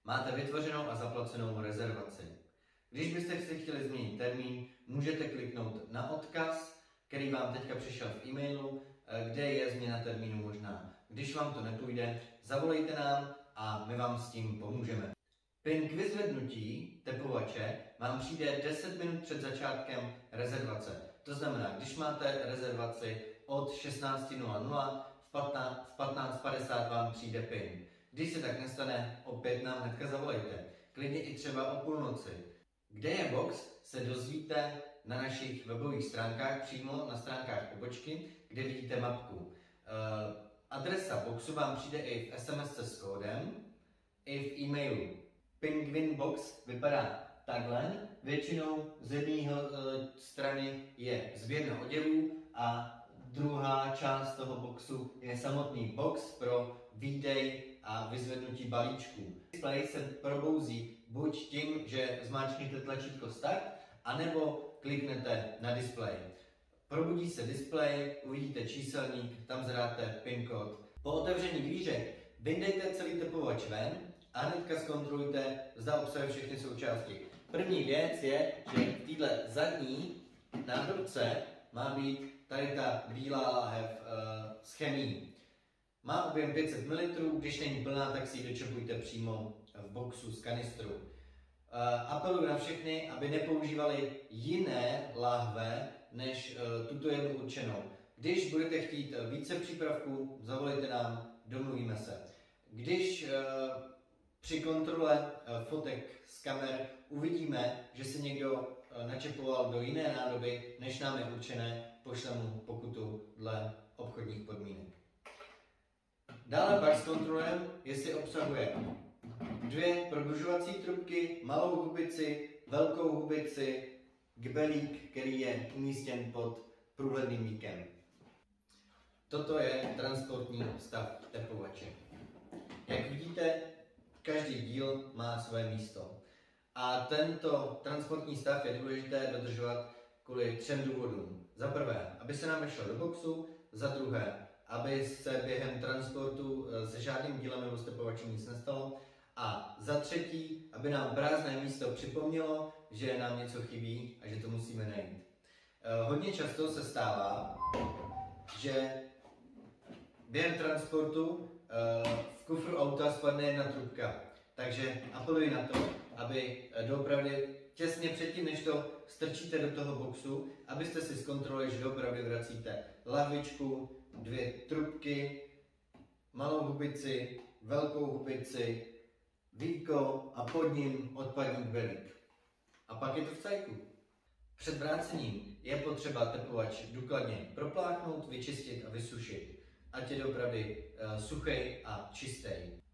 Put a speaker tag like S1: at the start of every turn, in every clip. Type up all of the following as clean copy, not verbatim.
S1: Máte vytvořenou a zaplacenou rezervaci. Když byste si chtěli změnit termín, můžete kliknout na odkaz, který vám teďka přišel v e-mailu, kde je změna termínu možná. Když vám to nepůjde, zavolejte nám a my vám s tím pomůžeme. PIN k vyzvednutí tepovače vám přijde 10 minut před začátkem rezervace. To znamená, když máte rezervaci od 16:00, v 15:50 vám přijde PIN. Když se tak nestane, opět nám hnedka zavolejte. Klidně i třeba o půlnoci. Kde je box, se dozvíte na našich webových stránkách, přímo na stránkách pobočky, kde vidíte mapku. Adresa boxu vám přijde i v SMS s kódem, i v e-mailu. Penguin box vypadá takhle. Většinou z jedné strany je sběrna oděvů a druhá část toho boxu je samotný box pro výdej a vyzvednutí balíčků. Display se probouzí buď tím, že zmáčknete tlačítko Start, anebo kliknete na display. Probudí se display, uvidíte číselník, tam zadáte PIN kód. Po otevření dvířek vyndejte celý tepovač ven a hnedka zkontrolujte, zda obsahuje všechny součásti. První věc je, že v této zadní nádobce má být tady ta bílá láhev s chemií. Má objem 500 ml, když není plná, tak si ji dočepujte přímo v boxu z kanistru. Apeluji na všechny, aby nepoužívali jiné láhve než tuto jednu určenou. Když budete chtít více přípravků, zavolejte nám, domluvíme se. Když při kontrole fotek z kamer uvidíme, že se někdo načepoval do jiné nádoby, než nám je určené, pošleme mu pokutu dle obchodních podmínek. Dále pak zkontrolujeme, jestli obsahuje 2 prodlužovací trubky, malou hubici, velkou hubici, kbelík, který je umístěn pod průhledným víkem. Toto je transportní stav tepovače. Jak vidíte, každý díl má své místo. A tento transportní stav je důležité dodržovat kvůli 3 důvodům. Za prvé, aby se nám vešlo do boxu, za druhé, aby se během transportu se žádným dílem nebo stepovačem nic nestalo, a za třetí, aby nám prázdné místo připomnělo, že nám něco chybí a že to musíme najít. Hodně často se stává, že během transportu v kufru auta spadne jedna trubka. Takže apeluji na to, aby doopravdy těsně předtím, než to strčíte do toho boxu, abyste si zkontrolovali, že doopravdy vracíte lahvičku, 2 trubky, malou hubici, velkou hubici, víko a pod ním odpadní kbelík. A pak je to v cajku. Před vrácením je potřeba tepovač důkladně propláchnout, vyčistit a vysušit, ať je doopravdy suchý a čistý.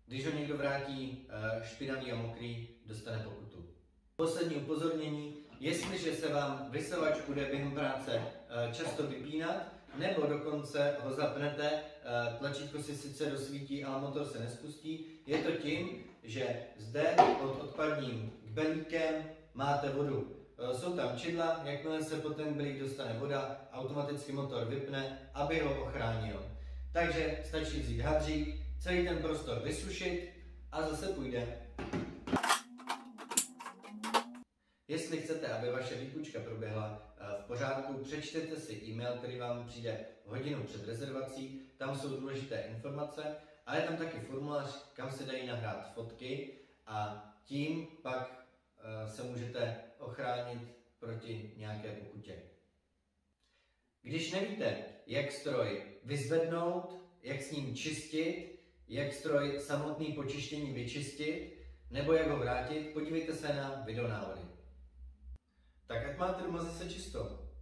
S1: Když ho někdo vrátí špinavý a mokrý, dostane pokutu. Poslední upozornění, jestliže se vám vysavač bude během práce často vypínat, nebo dokonce ho zapnete, tlačítko si sice dosvítí, ale motor se nespustí, je to tím, že zde pod odpadním kbelíkem máte vodu. Jsou tam čidla, jakmile se pod ten kbelík dostane voda, automaticky motor vypne, aby ho ochránil. Takže stačí vzít hadřík, celý ten prostor vysušit a zase půjde. Jestli chcete, aby vaše výpůjčka proběhla v pořádku, přečtěte si e-mail, který vám přijde hodinu před rezervací. Tam jsou důležité informace a je tam taky formulář, kam se dají nahrát fotky a tím pak se můžete ochránit proti nějaké pokutě. Když nevíte, jak stroj vyzvednout, jak s ním čistit, jak stroj samotný po čištění vyčistit, nebo jak ho vrátit, podívejte se na videonávody. Tak ať máte doma zase čisto.